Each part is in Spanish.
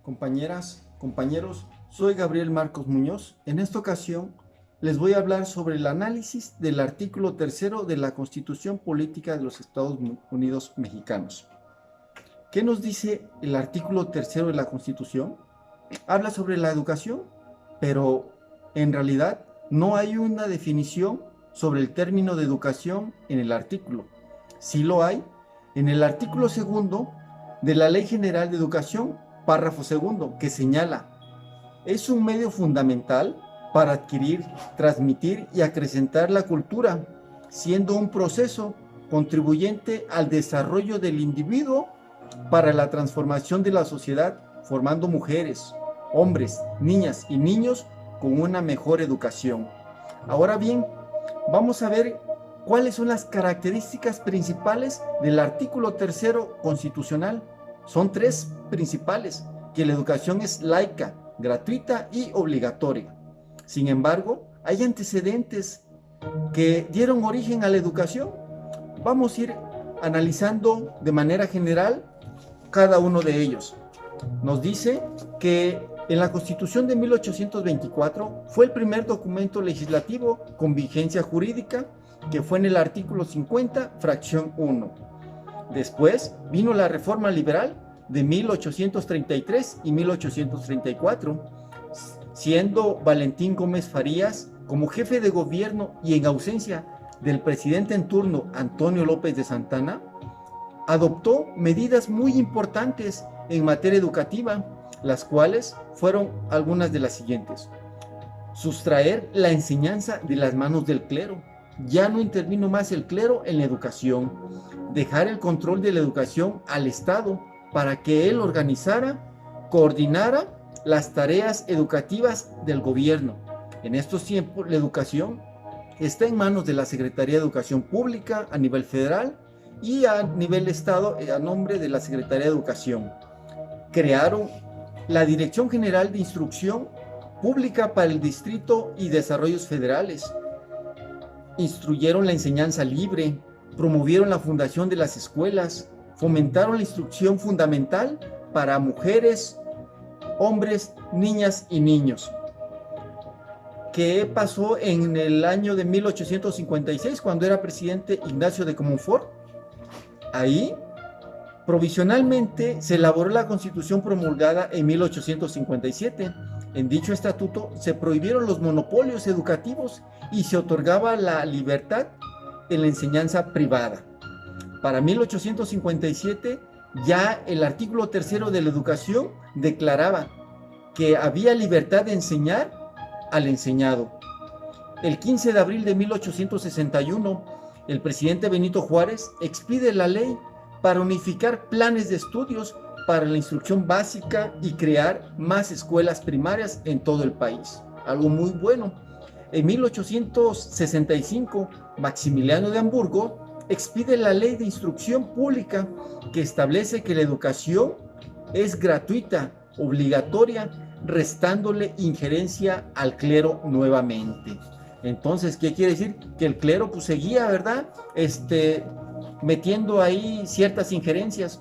Compañeras, compañeros, soy Gabriel Marcos Muñoz. En esta ocasión les voy a hablar sobre el análisis del artículo tercero de la Constitución Política de los Estados Unidos Mexicanos. ¿Qué nos dice el artículo tercero de la Constitución? Habla sobre la educación, pero en realidad no hay una definición sobre el término de educación en el artículo. Sí lo hay en el artículo segundo de la Ley General de Educación, párrafo segundo, que señala: es un medio fundamental para adquirir, transmitir y acrecentar la cultura, siendo un proceso contribuyente al desarrollo del individuo para la transformación de la sociedad, formando mujeres, hombres, niñas y niños con una mejor educación. Ahora bien, vamos a ver cuáles son las características principales del artículo tercero constitucional. Son tres principales: que la educación es laica, gratuita y obligatoria. Sin embargo, hay antecedentes que dieron origen a la educación. Vamos a ir analizando de manera general cada uno de ellos. Nos dice que en la Constitución de 1824 fue el primer documento legislativo con vigencia jurídica, que fue en el artículo 50, fracción 1. Después vino la Reforma Liberal de 1833 y 1834, siendo Valentín Gómez Farías como jefe de gobierno y en ausencia del presidente en turno, Antonio López de Santana, adoptó medidas muy importantes en materia educativa, las cuales fueron algunas de las siguientes: sustraer la enseñanza de las manos del clero. Ya no intervino más el clero en la educación. Dejar el control de la educación al Estado para que él organizara, coordinara las tareas educativas del gobierno. En estos tiempos, la educación está en manos de la Secretaría de Educación Pública a nivel federal y a nivel Estado a nombre de la Secretaría de Educación. Crearon la Dirección General de Instrucción Pública para el Distrito y Desarrollos Federales. Instruyeron la enseñanza libre, promovieron la fundación de las escuelas, fomentaron la instrucción fundamental para mujeres, hombres, niñas y niños. ¿Qué pasó en el año de 1856 cuando era presidente Ignacio de Comonfort? Ahí, provisionalmente, se elaboró la Constitución promulgada en 1857. En dicho estatuto se prohibieron los monopolios educativos y se otorgaba la libertad en la enseñanza privada. Para 1857, ya el artículo tercero de la educación declaraba que había libertad de enseñar al enseñado. El 15 de abril de 1861, el presidente Benito Juárez expide la ley para unificar planes de estudios para la instrucción básica y crear más escuelas primarias en todo el país. Algo muy bueno. En 1865, Maximiliano de Hamburgo expide la Ley de Instrucción Pública, que establece que la educación es gratuita, obligatoria, restándole injerencia al clero nuevamente. Entonces, ¿qué quiere decir? Que el clero pues seguía, ¿verdad? Metiendo ahí ciertas injerencias.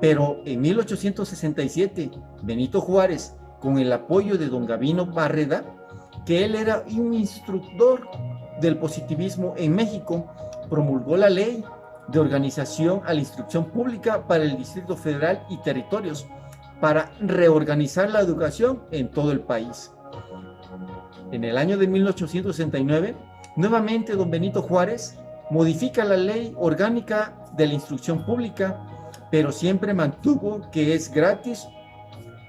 Pero en 1867, Benito Juárez, con el apoyo de don Gavino Barreda, que él era un instructor del positivismo en México, promulgó la Ley de Organización a la Instrucción Pública para el Distrito Federal y Territorios, para reorganizar la educación en todo el país. En el año de 1869, nuevamente don Benito Juárez modifica la Ley Orgánica de la Instrucción Pública, pero siempre mantuvo que es gratis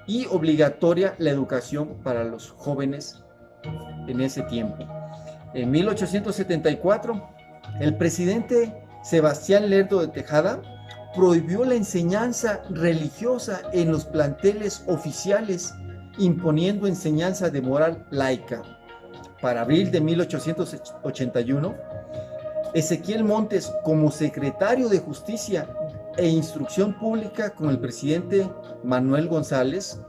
y obligatoria la educación para los jóvenes en ese tiempo. En 1874, el presidente Sebastián Lerdo de Tejada prohibió la enseñanza religiosa en los planteles oficiales, imponiendo enseñanza de moral laica. Para abril de 1881, Ezequiel Montes, como secretario de Justicia e Instrucción Pública con el presidente Manuel González,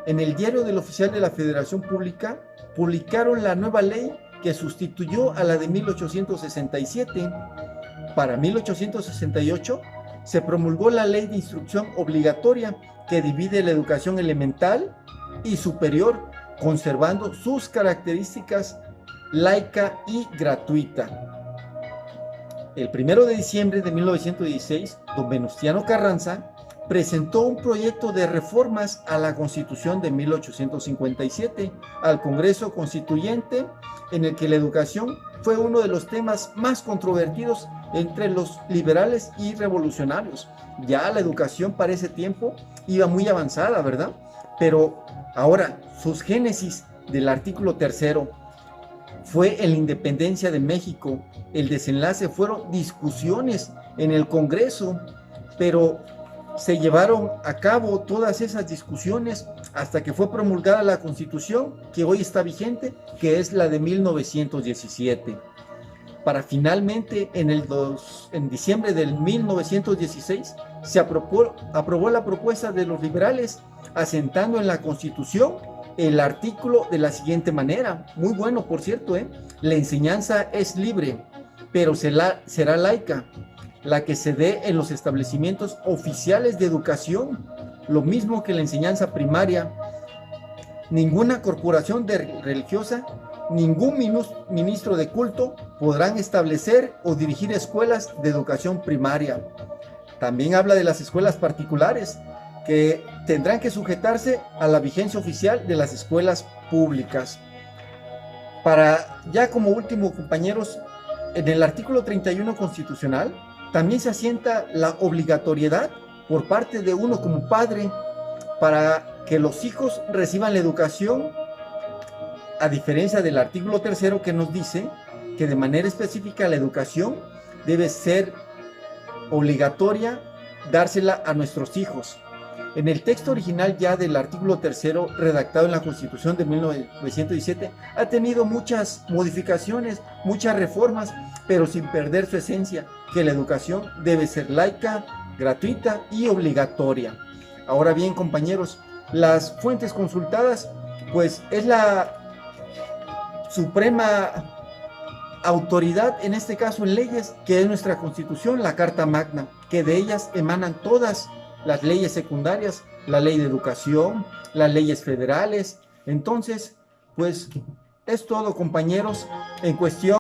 en el Diario del Oficial de la Federación Pública, publicaron la nueva ley que sustituyó a la de 1867. Para 1868 se promulgó la Ley de Instrucción Obligatoria que divide la educación elemental y superior, conservando sus características laica y gratuita. El 1 de diciembre de 1916, don Venustiano Carranza presentó un proyecto de reformas a la Constitución de 1857 al Congreso Constituyente, en el que la educación fue uno de los temas más controvertidos entre los liberales y revolucionarios. Ya la educación para ese tiempo iba muy avanzada, ¿verdad? Pero ahora, sus génesis del artículo 3 fue en la independencia de México. El desenlace fueron discusiones en el Congreso, pero se llevaron a cabo todas esas discusiones hasta que fue promulgada la Constitución que hoy está vigente, que es la de 1917. Para finalmente, en diciembre del 1916, se aprobó la propuesta de los liberales, asentando en la Constitución el artículo de la siguiente manera. Muy bueno, por cierto, la enseñanza es libre, pero será laica, la que se dé en los establecimientos oficiales de educación, lo mismo que la enseñanza primaria. Ninguna corporación religiosa, ningún ministro de culto podrán establecer o dirigir escuelas de educación primaria. También habla de las escuelas particulares, que tendrán que sujetarse a la vigencia oficial de las escuelas públicas. Ya como último, compañeros, en el artículo 31 constitucional también se asienta la obligatoriedad por parte de uno como padre para que los hijos reciban la educación, a diferencia del artículo 3 que nos dice que de manera específica la educación debe ser obligatoria dársela a nuestros hijos. En el texto original ya del artículo 3 redactado en la Constitución de 1917 ha tenido muchas modificaciones, muchas reformas, pero sin perder su esencia, que la educación debe ser laica, gratuita y obligatoria. Ahora bien, compañeros, las fuentes consultadas, pues es la suprema autoridad, en este caso en leyes, que es nuestra Constitución, la Carta Magna, que de ellas emanan todas las leyes secundarias, la ley de educación, las leyes federales. Entonces, pues es todo, compañeros, en cuestión